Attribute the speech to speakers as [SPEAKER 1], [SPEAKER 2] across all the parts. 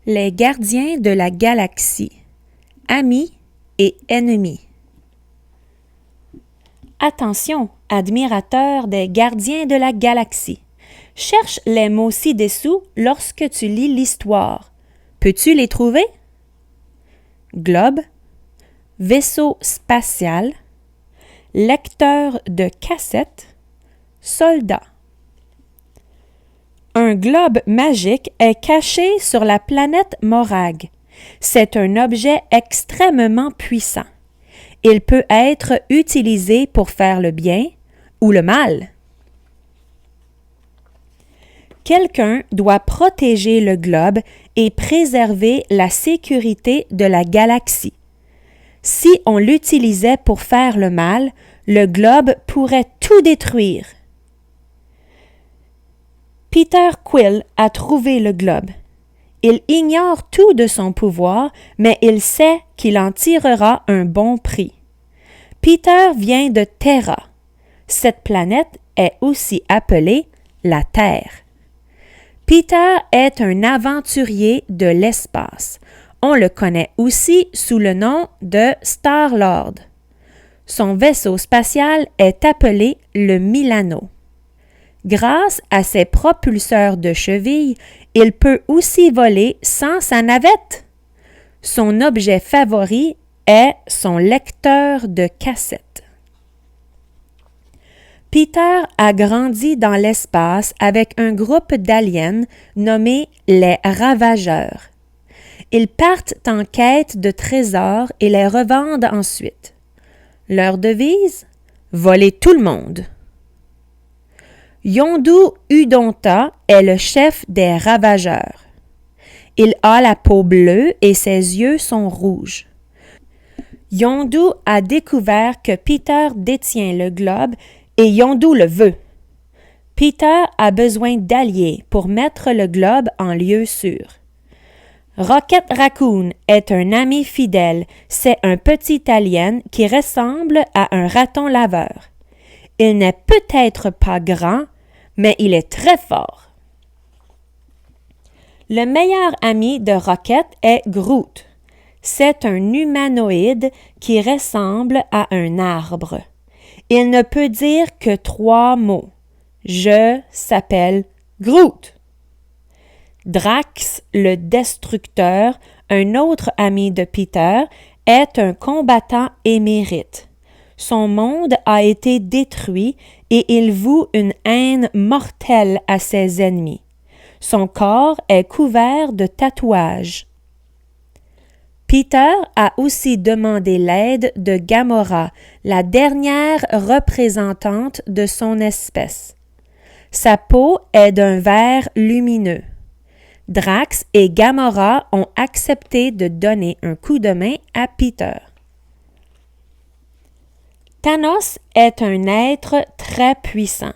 [SPEAKER 1] Les gardiens de la galaxie, amis et ennemis. Attention, admirateurs des gardiens de la galaxie. Cherche les mots ci-dessous lorsque tu lis l'histoire. Peux-tu les trouver? Globe, vaisseau spatial, lecteur de cassette, soldat. Un globe magique est caché sur la planète Morag. C'est un objet extrêmement puissant. Il peut être utilisé pour faire le bien ou le mal. Quelqu'un doit protéger le globe et préserver la sécurité de la galaxie. Si on l'utilisait pour faire le mal, le globe pourrait tout détruire. Peter Quill a trouvé le globe. Il ignore tout de son pouvoir, mais il sait qu'il en tirera un bon prix. Peter vient de Terra. Cette planète est aussi appelée la Terre. Peter est un aventurier de l'espace. On le connaît aussi sous le nom de Star-Lord. Son vaisseau spatial est appelé le Milano. Grâce à ses propulseurs de cheville, il peut aussi voler sans sa navette. Son objet favori est son lecteur de cassette. Peter a grandi dans l'espace avec un groupe d'aliens nommés les Ravageurs. Ils partent en quête de trésors et les revendent ensuite. Leur devise? Voler tout le monde. Yondu Udonta est le chef des Ravageurs. Il a la peau bleue et ses yeux sont rouges. Yondu a découvert que Peter détient le globe et Yondu le veut. Peter a besoin d'alliés pour mettre le globe en lieu sûr. Rocket Raccoon est un ami fidèle. C'est un petit alien qui ressemble à un raton laveur. Il n'est peut-être pas grand, mais il est très fort. Le meilleur ami de Rocket est Groot. C'est un humanoïde qui ressemble à un arbre. Il ne peut dire que 3 mots. Je s'appelle Groot. Drax, le Destructeur, un autre ami de Peter, est un combattant émérite. Son monde a été détruit et il voue une haine mortelle à ses ennemis. Son corps est couvert de tatouages. Peter a aussi demandé l'aide de Gamora, la dernière représentante de son espèce. Sa peau est d'un vert lumineux. Drax et Gamora ont accepté de donner un coup de main à Peter. Thanos est un être très puissant.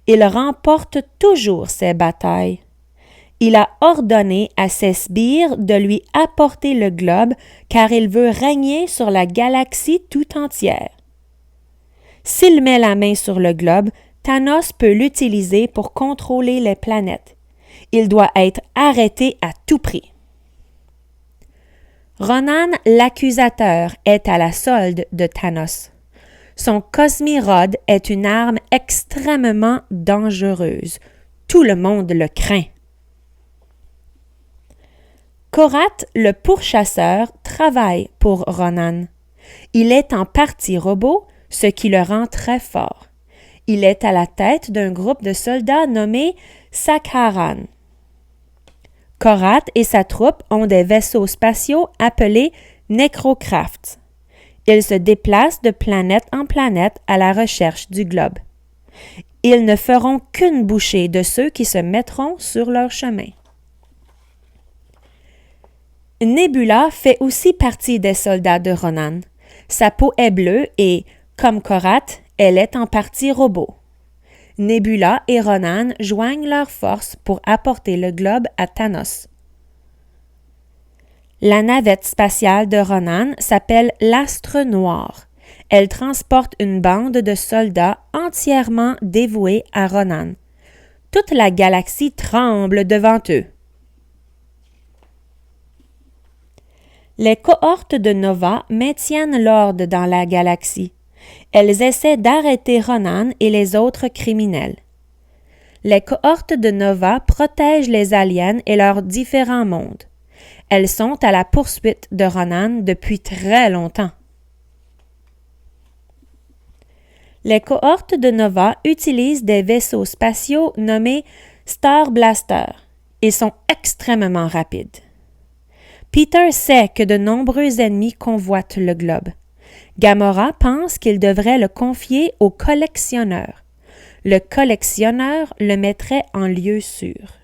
[SPEAKER 1] Il remporte toujours ses batailles. Il a ordonné à ses sbires de lui apporter le globe car il veut régner sur la galaxie tout entière. S'il met la main sur le globe, Thanos peut l'utiliser pour contrôler les planètes. Il doit être arrêté à tout prix. Ronan l'accusateur est à la solde de Thanos. Son Cosmi-Rod est une arme extrêmement dangereuse. Tout le monde le craint. Korath, le pourchasseur, travaille pour Ronan. Il est en partie robot, ce qui le rend très fort. Il est à la tête d'un groupe de soldats nommé Sakharan. Korath et sa troupe ont des vaisseaux spatiaux appelés Necrocrafts. Ils se déplacent de planète en planète à la recherche du globe. Ils ne feront qu'une bouchée de ceux qui se mettront sur leur chemin. Nebula fait aussi partie des soldats de Ronan. Sa peau est bleue et, comme Korath, elle est en partie robot. Nebula et Ronan joignent leurs forces pour apporter le globe à Thanos. La navette spatiale de Ronan s'appelle l'Astre Noir. Elle transporte une bande de soldats entièrement dévoués à Ronan. Toute la galaxie tremble devant eux. Les cohortes de Nova maintiennent l'ordre dans la galaxie. Elles essaient d'arrêter Ronan et les autres criminels. Les cohortes de Nova protègent les aliens et leurs différents mondes. Elles sont à la poursuite de Ronan depuis très longtemps. Les cohortes de Nova utilisent des vaisseaux spatiaux nommés Star Blaster. Ils sont extrêmement rapides. Peter sait que de nombreux ennemis convoitent le globe. Gamora pense qu'il devrait le confier au collectionneur. Le collectionneur le mettrait en lieu sûr.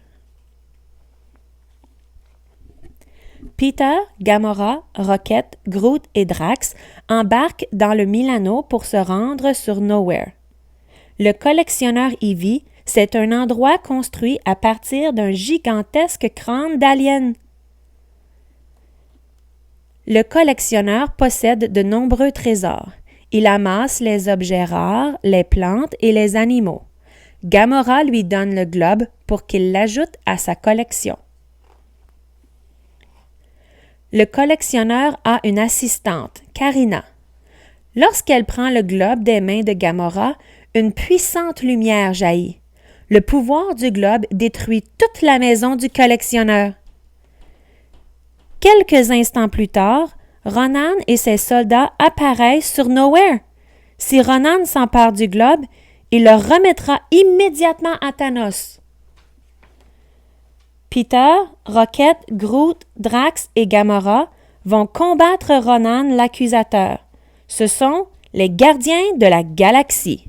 [SPEAKER 1] Peter, Gamora, Rocket, Groot et Drax embarquent dans le Milano pour se rendre sur Knowhere. Le collectionneur Eevee, c'est un endroit construit à partir d'un gigantesque crâne d'alien. Le collectionneur possède de nombreux trésors. Il amasse les objets rares, les plantes et les animaux. Gamora lui donne le globe pour qu'il l'ajoute à sa collection. Le collectionneur a une assistante, Karina. Lorsqu'elle prend le globe des mains de Gamora, une puissante lumière jaillit. Le pouvoir du globe détruit toute la maison du collectionneur. Quelques instants plus tard, Ronan et ses soldats apparaissent sur Knowhere. Si Ronan s'empare du globe, il le remettra immédiatement à Thanos. Peter, Rocket, Groot, Drax et Gamora vont combattre Ronan l'accusateur. Ce sont les gardiens de la galaxie.